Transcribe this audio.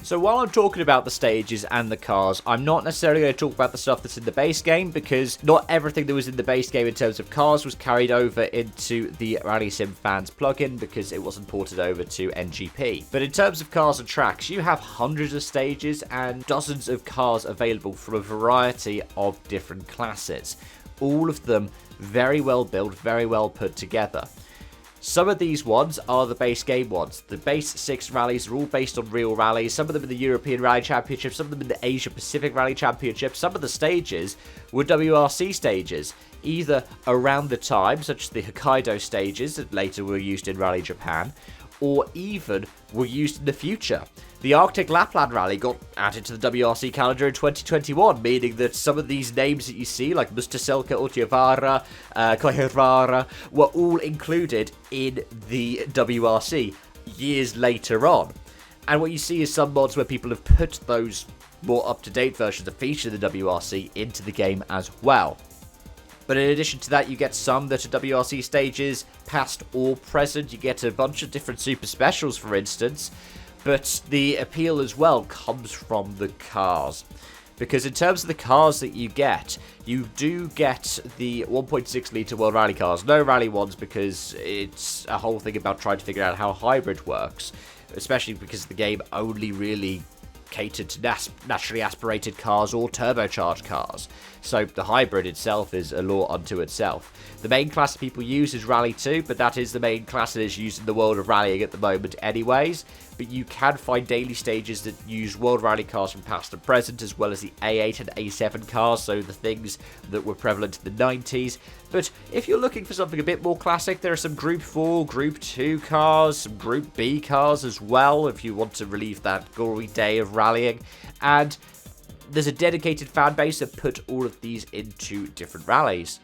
So while I'm talking about the stages and the cars, I'm not necessarily going to talk about the stuff that's in the base game, because not everything that was in the base game in terms of cars was carried over into the Rally Sim Fans plugin, because it wasn't ported over to NGP. But in terms of cars and tracks, you have hundreds of stages and dozens of cars available from a variety of different classes. All of them very well built, very well put together. Some of these ones are the base game ones. The base 6 rallies are all based on real rallies, some of them in the European Rally Championship, some of them in the Asia Pacific Rally Championship. Some of the stages were WRC stages, either around the time, such as the Hokkaido stages that later were used in Rally Japan, or even were used in the future. The Arctic Lapland Rally got added to the WRC calendar in 2021, meaning that some of these names that you see, like Mustaselka, Utiavara, Koihevara, were all included in the WRC years later on. And what you see is some mods where people have put those more up-to-date versions that feature the WRC into the game as well. But in addition to that, you get some that are WRC stages, past or present. You get a bunch of different super specials, for instance. But the appeal as well comes from the cars. Because in terms of the cars that you do get the 1.6 litre World Rally cars. No Rally ones, because it's a whole thing about trying to figure out how hybrid works. Especially because the game only really catered to naturally aspirated cars or turbocharged cars. So the hybrid itself is a law unto itself. The main class people use is Rally 2, but that is the main class that is used in the world of rallying at the moment anyways. But you can find daily stages that use World Rally cars from past and present, as well as the A8 and A7 cars, so the things that were prevalent in the 90s. But if you're looking for something a bit more classic, there are some Group 4, Group 2 cars, some Group B cars as well, if you want to relieve that gory day of rallying. And there's a dedicated fan base that put all of these into different rallies.